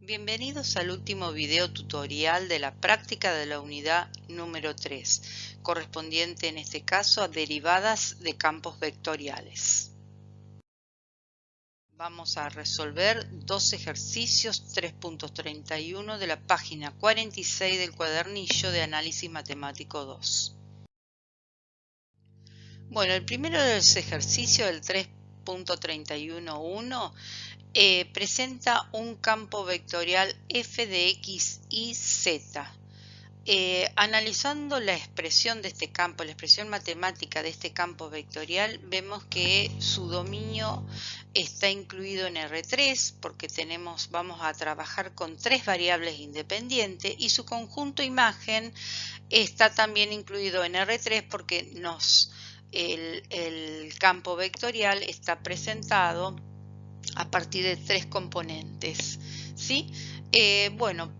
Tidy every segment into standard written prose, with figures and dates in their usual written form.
Bienvenidos al último video tutorial de la práctica de la unidad número 3, correspondiente en este caso a derivadas de campos vectoriales. Vamos a resolver dos ejercicios 3.31 de la página 46 del cuadernillo de análisis matemático 2. Bueno, el primero de los ejercicios del 3.31.1 presenta un campo vectorial f de x y z. Analizando la expresión de este campo, la expresión matemática de este campo vectorial, vemos que su dominio está incluido en R3 porque vamos a trabajar con tres variables independientes y su conjunto imagen está también incluido en R3 porque el campo vectorial está presentado a partir de tres componentes, ¿sí? Bueno,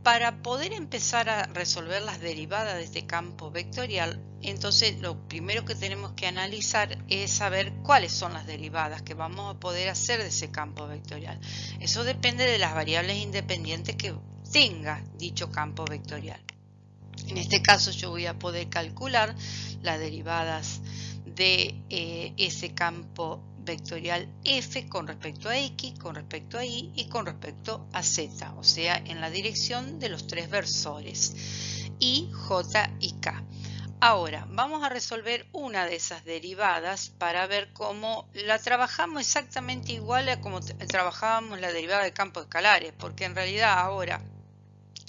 para poder empezar a resolver las derivadas de este campo vectorial, entonces lo primero que tenemos que analizar es saber cuáles son las derivadas que vamos a poder hacer de ese campo vectorial. Eso depende de las variables independientes que tenga dicho campo vectorial. En este caso yo voy a poder calcular las derivadas de ese campo vectorial f con respecto a x, con respecto a y y con respecto a z, o sea, en la dirección de los tres versores y, j y k. Ahora, vamos a resolver una de esas derivadas para ver cómo la trabajamos exactamente igual a como trabajábamos la derivada de campos escalares, porque en realidad ahora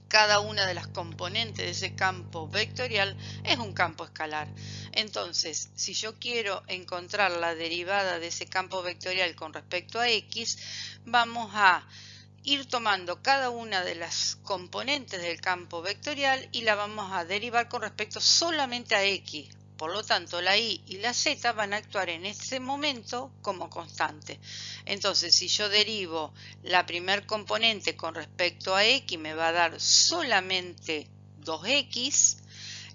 cada una de las componentes de ese campo vectorial es un campo escalar. Entonces, si yo quiero encontrar la derivada de ese campo vectorial con respecto a x, vamos a ir tomando cada una de las componentes del campo vectorial y la vamos a derivar con respecto solamente a x. Por lo tanto, la y y la z van a actuar en ese momento como constante. Entonces, si yo derivo la primer componente con respecto a x, me va a dar solamente 2x.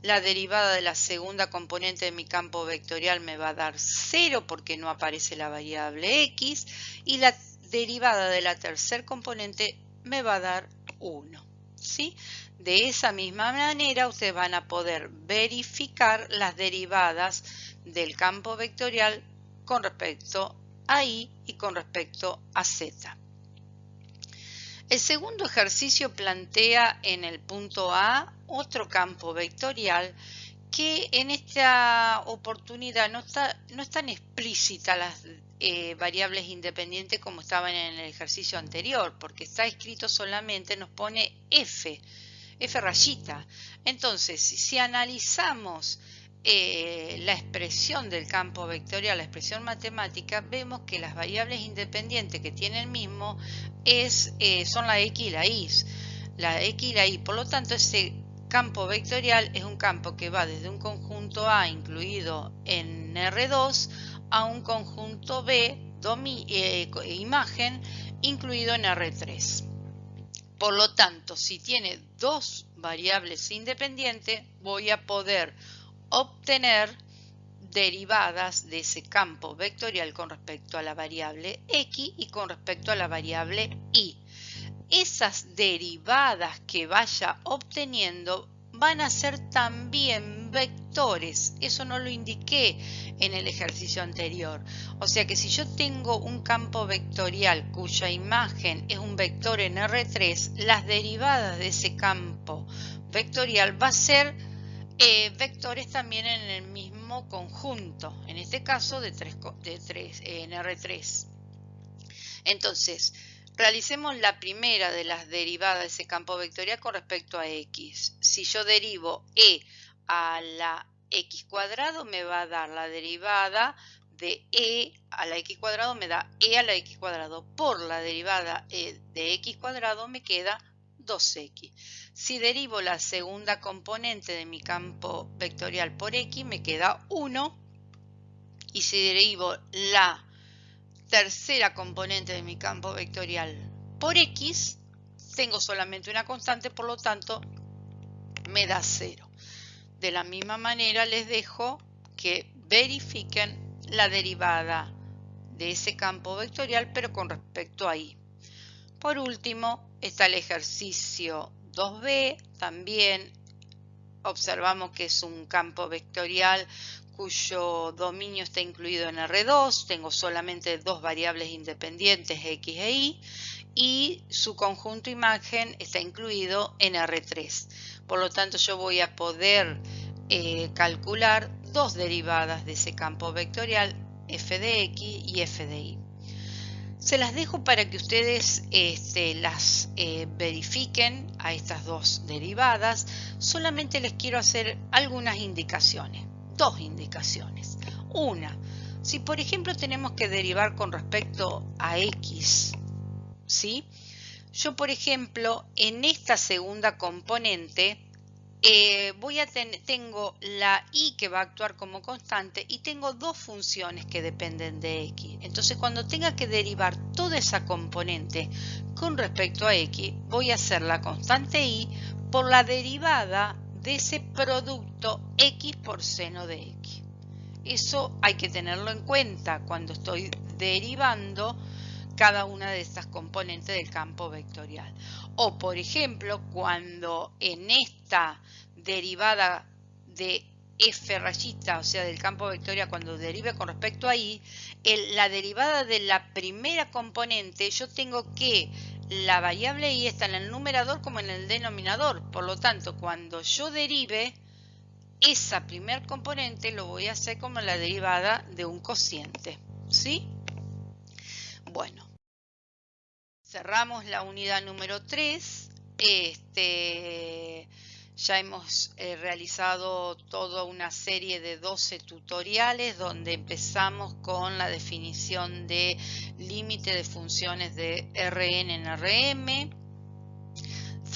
La derivada de la segunda componente de mi campo vectorial me va a dar 0 porque no aparece la variable x. Y la derivada de la tercer componente me va a dar 1. ¿Sí? De esa misma manera ustedes van a poder verificar las derivadas del campo vectorial con respecto a y con respecto a z. El segundo ejercicio plantea en el punto A otro campo vectorial que en esta oportunidad no están explícitas las variables independientes como estaban en el ejercicio anterior, porque está escrito solamente, nos pone f rayita. Entonces, si analizamos la expresión del campo vectorial, la expresión matemática, vemos que las variables independientes que tiene el mismo son la x y la y. La x y la y, por lo tanto, ese campo vectorial es un campo que va desde un conjunto A incluido en R2 a un conjunto B, imagen, incluido en R3. Por lo tanto, si tiene dos variables independientes, voy a poder obtener derivadas de ese campo vectorial con respecto a la variable x y con respecto a la variable y. Esas derivadas que vaya obteniendo van a ser también vectores. Eso no lo indiqué en el ejercicio anterior. O sea que si yo tengo un campo vectorial cuya imagen es un vector en R3, las derivadas de ese campo vectorial va a ser vectores también en el mismo conjunto, en este caso en R3. Entonces, realicemos la primera de las derivadas de ese campo vectorial con respecto a x. Si yo derivo e a la x cuadrado, me va a dar la derivada de e a la x cuadrado, me da e a la x cuadrado. Por la derivada de x cuadrado me queda 2x. Si derivo la segunda componente de mi campo vectorial por x, me queda 1. Y si derivo la tercera componente de mi campo vectorial por x, tengo solamente una constante, por lo tanto me da 0. De la misma manera les dejo que verifiquen la derivada de ese campo vectorial pero con respecto a y. Por último está el ejercicio 2b, también observamos que es un campo vectorial cuyo dominio está incluido en R2, tengo solamente dos variables independientes X e Y, y su conjunto imagen está incluido en R3. Por lo tanto, yo voy a poder calcular dos derivadas de ese campo vectorial, f de X y f de Y. Se las dejo para que ustedes las verifiquen a estas dos derivadas. Solamente les quiero hacer algunas indicaciones, dos indicaciones. Una, si por ejemplo tenemos que derivar con respecto a X, ¿sí? Yo por ejemplo en esta segunda componente tengo la y que va a actuar como constante y tengo dos funciones que dependen de x. Entonces cuando tenga que derivar toda esa componente con respecto a x, voy a hacer la constante y por la derivada de ese producto x por seno de x. Eso hay que tenerlo en cuenta cuando estoy derivando cada una de estas componentes del campo vectorial. O por ejemplo, cuando en esta derivada de f rayita, o sea del campo vectorial, cuando derive con respecto a y, la derivada de la primera componente, yo tengo que la variable y está en el numerador como en el denominador. Por lo tanto, cuando yo derive esa primer componente, lo voy a hacer como la derivada de un cociente, ¿sí? Bueno. Cerramos la unidad número 3. Ya hemos realizado toda una serie de 12 tutoriales donde empezamos con la definición de límite de funciones de Rn en Rm,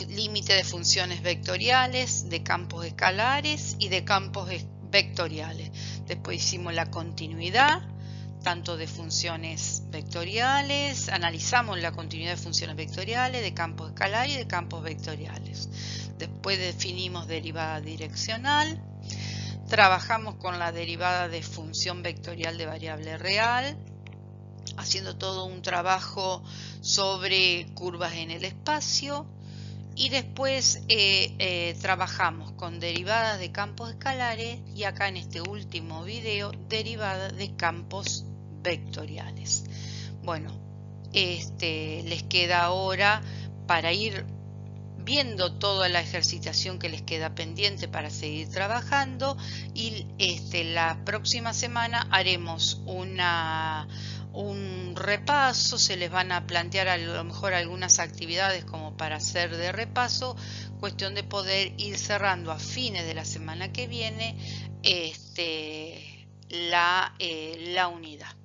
límite de funciones vectoriales, de campos escalares y de campos vectoriales. Después hicimos la continuidad, tanto de funciones vectoriales, analizamos la continuidad de funciones vectoriales, de campos escalares y de campos vectoriales. Después definimos derivada direccional, trabajamos con la derivada de función vectorial de variable real, haciendo todo un trabajo sobre curvas en el espacio, y después trabajamos con derivadas de campos escalares y acá en este último video derivadas de campos vectoriales. Bueno, les queda ahora para ir viendo toda la ejercitación que les queda pendiente para seguir trabajando, y la próxima semana haremos un repaso. Se les van a plantear a lo mejor algunas actividades como para hacer de repaso, cuestión de poder ir cerrando a fines de la semana que viene la unidad.